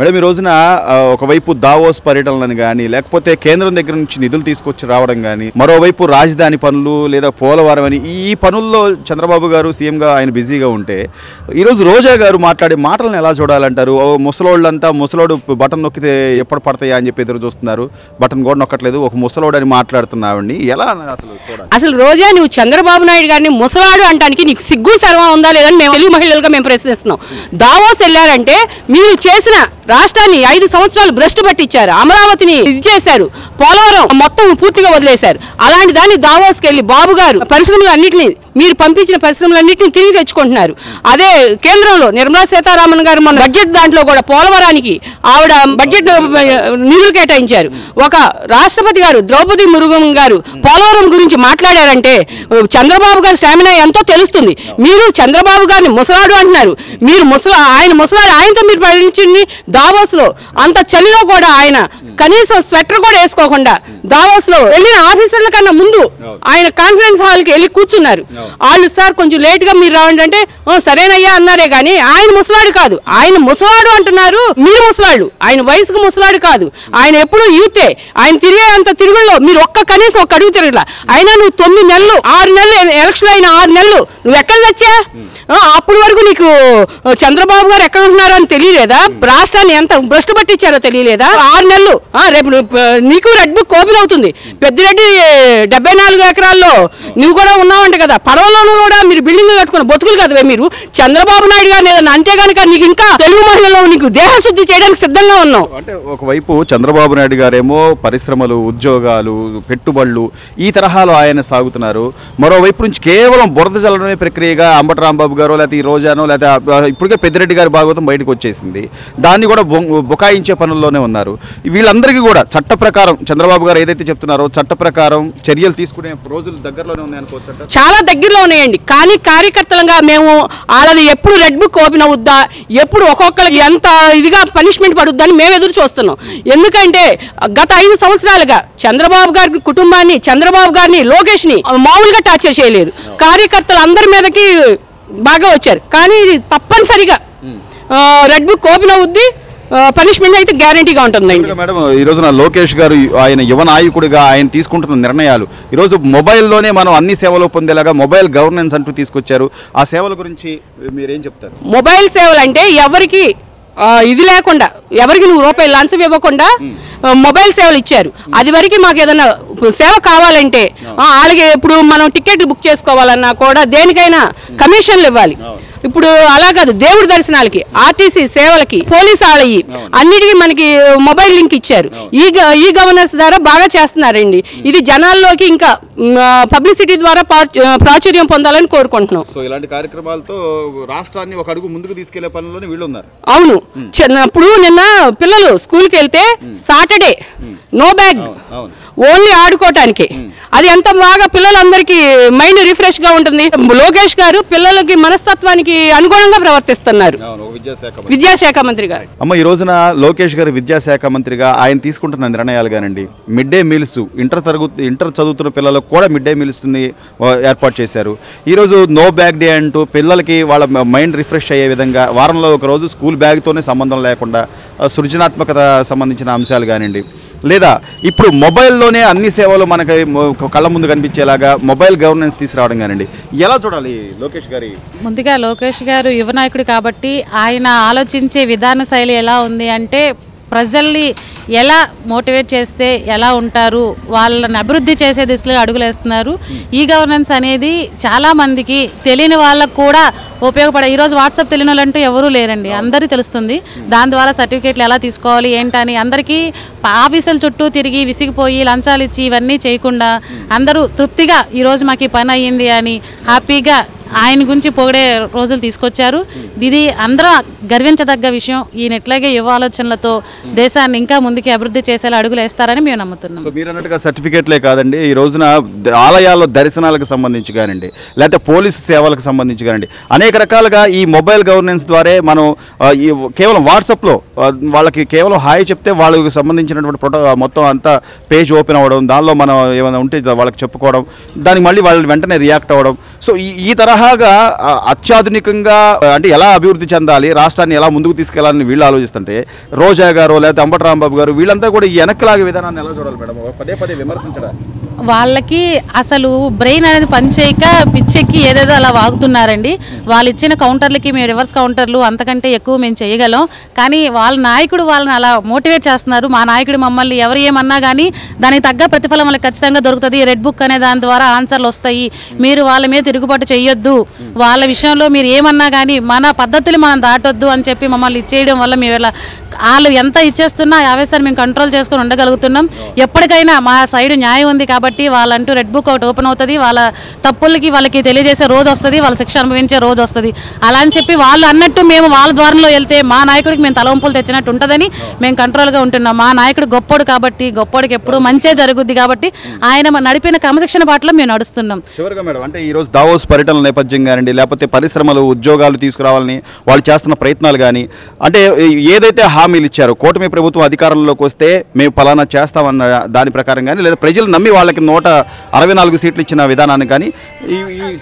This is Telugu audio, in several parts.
మేడం ఈ రోజున ఒకవైపు దావోస్ పర్యటనలను కానీ లేకపోతే కేంద్రం దగ్గర నుంచి నిధులు తీసుకొచ్చి రావడం కానీ మరోవైపు రాజధాని పనులు లేదా పోలవరం అని ఈ పనుల్లో చంద్రబాబు గారు సీఎంగా ఆయన బిజీగా ఉంటే ఈరోజు రోజా గారు మాట్లాడే మాటలను ఎలా చూడాలంటారు? ముసలోళ్ళంతా ముసలోడు బటన్ నొక్కితే ఎప్పుడు పడతాయా అని చెప్పి ఎదురు చూస్తున్నారు, బటన్ కూడా నొక్కట్లేదు, ఒక ముసలోడు అని మాట్లాడుతున్నావండి. ఎలా అసలు రోజా నువ్వు చంద్రబాబు నాయుడు గారిని ముసలాడు అంటానికి నీకు సిగ్గు సర్వం ఉందా లేదని మేము తెలుగు మహిళలుగా మేము ప్రశ్నిస్తున్నాం. దావోస్ వెళ్ళారంటే మీరు చేసిన రాష్ట్రాన్ని 5 సంవత్సరాలు భ్రష్టు పట్టించారు, అమరావతిని ఇది చేశారు, పోలవరం మొత్తం పూర్తిగా వదిలేశారు. అలాంటి దాన్ని దావోస్కి వెళ్ళి బాబు గారు పరిశ్రమలన్నింటినీ మీరు పంపించిన పరిశ్రమలన్నింటినీ తిరిగి తెచ్చుకుంటున్నారు. అదే కేంద్రంలో నిర్మలా సీతారామన్ గారు మన బడ్జెట్ దాంట్లో కూడా పోలవరానికి ఆవిడ బడ్జెట్ నిధులు కేటాయించారు. ఒక రాష్ట్రపతి గారు ద్రౌపది మురుగన్ గారు పోలవరం గురించి మాట్లాడారంటే చంద్రబాబు గారి స్టామినా ఎంతో తెలుస్తుంది. మీరు చంద్రబాబు గారిని ముసలాడు అంటున్నారు, మీరు ఆయన ముసలాడు, ఆయనతో మీరు పరిణించింది దావోస్ లో అంత చలిలో కూడా ఆయన కనీసం స్వెటర్ కూడా వేసుకోకుండా దావోస్ లో వెళ్ళిన ఆఫీసర్ల కన్నా ముందు ఆయన కాన్ఫరెన్స్ హాల్ కి వెళ్ళి కూర్చున్నారు. వాళ్ళు సార్ కొంచెం లేట్ గా మీరు రావండి అంటే సరేనయ్యా అన్నారే గానీ ఆయన ముసలాడు కాదు, ఆయన ముసలాడు అంటున్నారు, మీరు ముసలాడు, ఆయన వయసుకు ముసలాడు కాదు, ఆయన ఎప్పుడు యూతే, ఆయన తిరిగే అంత తిరుగుల్లో మీరు కనీసం ఒక్క అడుగు తిరగలా. అయినా నువ్వు 9 నెలలు 6 నెలలు ఎలక్షన్ అయిన 6 నెలలు నువ్వు ఎక్కడ తెచ్చా? అప్పటి వరకు నీకు చంద్రబాబు గారు ఎక్కడ ఉంటున్నారో అని తెలియలేదా? రాష్ట్రాన్ని ఎంత భ్రష్టు పట్టించారో తెలియలేదా? 6 నెలలు రేపు నీకు రెడ్ బుక్ ఓపెన్ అవుతుంది. పెద్దిరెడ్డి 74 ఎకరాల్లో నువ్వు కూడా ఉన్నావంట కదా, పడవలోనూ కూడా మీరు బిల్డింగ్ కట్టుకున్న బతుకులు కదా మీరు. చంద్రబాబు నాయుడు గారు ఏదన్నా అంటే కనుక నీకు ఇంకా తెలుగు మహిళలో నీకు దేహశుద్ధి చేయడానికి సిద్ధంగా ఉన్నావు. అంటే ఒకవైపు చంద్రబాబు నాయుడు గారేమో పరిశ్రమలు, ఉద్యోగాలు, పెట్టుబడులు ఈ తరహాలో ఆయన సాగుతున్నారు. మరోవైపు నుంచి కేవలం బురద జల్లడమే ప్రక్రియగా అంబటి రాంబాబు గారు లేకపోతే ఈ రోజానో లేకపోతే ఇప్పటికే పెద్దిరెడ్డి గారి భాగవతం బయటకు వచ్చేసింది, దాన్ని కూడా బుకాయించే పనుల్లోనే ఉన్నారు. వీళ్ళందరికీ కూడా చట్ట ప్రకారం చంద్రబాబు గారు ఏదైతే చెప్తున్నారో చట్ట ప్రకారం చర్యలు తీసుకునే రోజులు దగ్గరలోనే ఉన్నాయి అనుకోవచ్చు. చాలా దగ్గరలో ఉన్నాయండి. కానీ కార్యకర్తలుగా మేము వాళ్ళది ఎప్పుడు రెడ్ బుక్ ఓపెన్ అవుద్దా, ఎప్పుడు ఒక్కొక్కరికి ఎంత ఇదిగా పనిష్మెంట్ పడుద్దని మేము ఎదురు చూస్తున్నాం. ఎందుకంటే గత 5 సంవత్సరాలుగా చంద్రబాబు గారి కుటుంబాన్ని, చంద్రబాబు గారిని, లోకేష్ ని మామూలుగా టార్చర్ చేయలేదు. కార్యకర్తలు అందరి మీదకి బాగా వచ్చారు. కానీ ఇది తప్పనిసరిగా రెడ్ బుక్ ఓపెన్ అవుద్ది, పనిష్మెంట్ అయితే గ్యారంటీగా ఉంటుందండి. మేడం ఈ రోజున లోకేష్ గారు ఆయన యువ నాయకుడిగా ఆయన తీసుకుంటున్న నిర్ణయాలు ఈరోజు మొబైల్లోనే మనం అన్ని సేవలు పొందేలాగా మొబైల్ గవర్నెన్స్ అంటూ తీసుకొచ్చారు. ఆ సేవల గురించి మీరేం చెప్తారు? మొబైల్ సేవలు అంటే ఎవరికి ఇది లేకుండా, ఎవరికి నువ్వు రూపాయలు లంచం ఇవ్వకుండా మొబైల్ సేవలు ఇచ్చారు. అది వరకు మాకు ఏదైనా సేవ కావాలంటే అలాగే ఇప్పుడు మనం టికెట్ బుక్ చేసుకోవాలన్నా కూడా దేనికైనా కమిషన్లు ఇవ్వాలి. ఇప్పుడు అలా కాదు, దేవుడి దర్శనాలకి, ఆర్టీసీ సేవలకి, పోలీస్ ఆలయి అన్నిటికీ మనకి మొబైల్ లింక్ ఇచ్చారు. ఈ గవర్నెన్స్ ద్వారా బాగా చేస్తున్నారండి. ఇది జనాల్లోకి ఇంకా పబ్లిసిటీ ద్వారా ప్రాచుర్యం పొందాలని కోరుకుంటున్నాం. సో ఇలాంటి కార్యక్రమాలతో రాష్ట్రాన్ని ఒక అడుగు ముందుకు తీసుకెళ్లే పనుల్లోనే వీళ్ళు ఉన్నారు. అవును. చిన్నప్పుడు నిన్న పిల్లలు స్కూల్కి వెళ్తే సాటర్డే నో బ్యాగ్, ఓన్లీ ఆడుకోవటానికి. అది ఎంత బాగా పిల్లలందరికీ మైండ్ రిఫ్రెష్ గా ఉంటుంది. లోకేష్ గారు పిల్లలకి మనస్తత్వానికి అనుగుణంగా ప్రవర్తిస్తున్నారు, విద్యాశాఖ మంత్రి గారు. అమ్మ ఈ రోజున లోకేష్ గారు విద్యాశాఖ మంత్రిగా ఆయన తీసుకుంటున్న నిర్ణయాలు కానండి, మిడ్ డే మీల్స్ ఇంటర్ చదువుతున్న పిల్లలకు కూడా మిడ్ డే మీల్స్ ఏర్పాటు చేశారు. ఈరోజు నో బ్యాగ్ డే అంటూ పిల్లలకి వాళ్ళ మైండ్ రిఫ్రెష్ అయ్యే విధంగా వారంలో ఒక రోజు స్కూల్ బ్యాగ్తోనే సంబంధం లేకుండా సృజనాత్మకత సంబంధించిన అంశాలు కానివ్వండి, లేదా ఇప్పుడు మొబైల్లోనే అన్ని సేవలు మనకి కళ్ళ ముందు కనిపించేలాగా మొబైల్ గవర్నెన్స్ తీసుకురావడం కానివ్వండి, ఎలా చూడాలి లోకేష్ గారి? ముందుగా లోకేష్ గారు యువ నాయకుడు కాబట్టి ఆయన ఆలోచించే విధాన శైలి ఎలా ఉంది అంటే ప్రజల్ని ఎలా మోటివేట్ చేస్తే ఎలా ఉంటారు, వాళ్ళని అభివృద్ధి చేసే దిశలో అడుగులేస్తున్నారు. ఈ గవర్నెన్స్ అనేది చాలామందికి తెలియని వాళ్ళకు కూడా ఉపయోగపడే. ఈరోజు వాట్సాప్ తెలియని వాళ్ళంటూ ఎవరూ లేరండి, అందరికీ తెలుస్తుంది. దాని ద్వారా సర్టిఫికేట్లు ఎలా తీసుకోవాలి ఏంటని అందరికీ ఆఫీసుల చుట్టూ తిరిగి విసిగిపోయి లంచాలు ఇచ్చి ఇవన్నీ చేయకుండా అందరూ తృప్తిగా ఈరోజు మాకు ఈ పని అయ్యింది అని హ్యాపీగా ఆయన గురించి పొగిడే రోజులు తీసుకొచ్చారు. ఇది అందరూ గర్వించదగ్గ విషయం. ఈయన ఎట్లాగే యువ ఆలోచనలతో దేశాన్ని ఇంకా ముందుకి అభివృద్ధి చేసేలా అడుగులు వేస్తారని మేము నమ్ముతున్నాం. సో మీరు అన్నట్టుగా సర్టిఫికేట్లే కాదండి, ఈ రోజున ఆలయాల్లో దర్శనాలకు సంబంధించి కానివ్వండి, లేకపోతే పోలీసు సేవలకు సంబంధించి కానివ్వండి, అనేక రకాలుగా ఈ మొబైల్ గవర్నెన్స్ ద్వారా మనం కేవలం వాట్సాప్లో వాళ్ళకి కేవలం హాయ్ చెప్తే వాళ్ళకి సంబంధించినటువంటి మొత్తం అంతా పేజ్ ఓపెన్ అవ్వడం, దానిలో మనం ఏమైనా ఉంటే వాళ్ళకి చెప్పుకోవడం, దానికి మళ్ళీ వాళ్ళు వెంటనే రియాక్ట్ అవ్వడం, సో ఈ తరహాగా అత్యాధునికంగా అంటే ఎలా అభివృద్ధి చెందాలి, రాష్ట్రాన్ని ఎలా ముందుకు తీసుకెళ్లాలని వీళ్ళు ఆలోచిస్తుంటే రోజా గారు లేకపోతే అంబటి రాంబాబు గారు వీళ్ళంతా కూడా ఈ వెనక్కిలాగే విధానాన్ని ఎలా చూడాలి మేడం? పదే పదే విమర్శించడానికి వాళ్ళకి అసలు బ్రెయిన్ అనేది పనిచేయక పిచ్చెక్కి ఏదేదో అలా వాగుతున్నారండి. వాళ్ళు ఇచ్చిన కౌంటర్లకి మేము రివర్స్ కౌంటర్లు అంతకంటే ఎక్కువ మేము చేయగలం, కానీ వాళ్ళ నాయకుడు వాళ్ళని అలా మోటివేట్ చేస్తున్నారు. మా నాయకుడు మమ్మల్ని ఎవరు ఏమన్నా కానీ దానికి తగ్గ ప్రతిఫలం వాళ్ళకి ఖచ్చితంగా దొరుకుతుంది, రెడ్ బుక్ అనే దాని ద్వారా ఆన్సర్లు వస్తాయి, మీరు వాళ్ళ మీద తిరుగుబాటు చేయొద్దు, వాళ్ళ విషయంలో మీరు ఏమన్నా కానీ మన పద్ధతులు మనం దాటొద్దు అని చెప్పి మమ్మల్ని ఇచ్చేయడం వల్ల మేము ఇలా వాళ్ళు ఎంత ఇచ్చేస్తున్నా ఆ ఆవేశాన్ని మేము కంట్రోల్ చేసుకొని ఉండగలుగుతున్నాం. ఎప్పటికైనా మా సైడ్ న్యాయం ఉంది కాబట్టి వాళ్ళంటూ రెడ్ బుక్ ఒకటి ఓపెన్ అవుతుంది, వాళ్ళ తప్పులకి వాళ్ళకి తెలియజేసే రోజు వస్తుంది, వాళ్ళ శిక్ష అనుభవించే రోజు వస్తుంది. అలా అని చెప్పి వాళ్ళు అన్నట్టు మేము వాళ్ళ ద్వారంలో వెళ్తే మా నాయకుడికి మేము తలవంపులు తెచ్చినట్టు ఉంటుందని మేము కంట్రోల్గా ఉంటున్నాం. మా నాయకుడు గొప్పోడు కాబట్టి గొప్పోడికి ఎప్పుడు మంచే జరుగుద్ది కాబట్టి ఆయన నడిపిన క్రమశిక్షణ బాటలో మేము నడుస్తున్నాం. చివరిగా మేడం, అంటే ఈరోజు దావోస్ పర్యటనల నేపథ్యం కానివ్వండి, లేకపోతే పరిశ్రమలు ఉద్యోగాలు తీసుకురావాలని వాళ్ళు చేస్తున్న ప్రయత్నాలు కానీ, అంటే ఏదైతే హామీలు ఇచ్చారో కూటమి ప్రభుత్వం అధికారంలోకి వస్తే మేము ఫలానా చేస్తామన్న దాని ప్రకారం కానీ, లేదా ప్రజలు నమ్మి వాళ్ళకి 164 సీట్లు ఇచ్చిన విధానాన్ని కానీ ఈ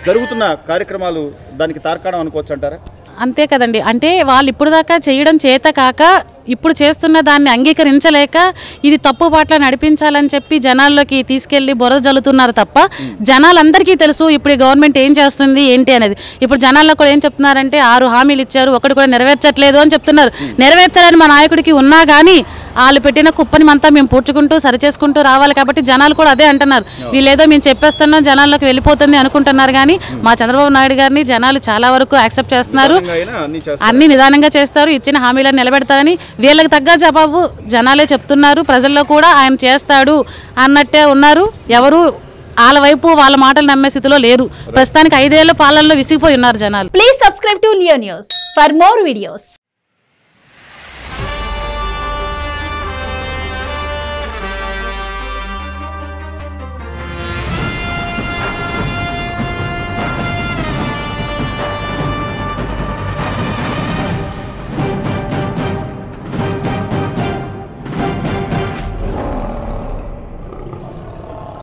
జరుగుతున్న కార్యక్రమాలు దానికి తార్కాణం అనుకోవచ్చు అంటారా? అంతే కదండి. అంటే వాళ్ళు ఇప్పుడు దాకా చేయడం చేత కాక ఇప్పుడు చేస్తున్న దాన్ని అంగీకరించలేక ఇది తప్పు బాటలో నడిపించాలని చెప్పి జనాల్లోకి తీసుకెళ్లి బురద జల్లుతున్నారు తప్ప జనాలందరికీ తెలుసు ఇప్పుడు గవర్నమెంట్ ఏం చేస్తుంది ఏంటి అనేది. ఇప్పుడు జనాల్లో కూడా ఏం చెప్తున్నారంటే 6 హామీలు ఇచ్చారు, ఒకటి కూడా నెరవేర్చట్లేదు అని చెప్తున్నారు. నెరవేర్చాలని మా నాయకుడికి ఉన్నా కానీ వాళ్ళు పెట్టిన కుప్పని అంతా మేము పూడ్చుకుంటూ సరిచేసుకుంటూ రావాలి కాబట్టి జనాలు కూడా అదే అంటున్నారు. వీళ్ళేదో మేము చెప్పేస్తున్నాం జనాల్లోకి వెళ్ళిపోతుంది అనుకుంటున్నారు, కానీ మా చంద్రబాబు నాయుడు గారిని జనాలు చాలా వరకు యాక్సెప్ట్ చేస్తున్నారు, అన్ని నిదానంగా చేస్తారు, ఇచ్చిన హామీలను నిలబెడతారని వీళ్ళకి తగ్గ జవాబు జనాలే చెప్తున్నారు. ప్రజల్లో కూడా ఆయన చేస్తాడు అన్నట్టే ఉన్నారు. ఎవరు వాళ్ళ వైపు వాళ్ళ మాటలు నమ్మే స్థితిలో లేరు. ప్రస్తుతానికి 5 ఏళ్ల పాలనలో విసిగిపోయి ఉన్నారు జనాలు. Please subscribe to Leo news for more videos.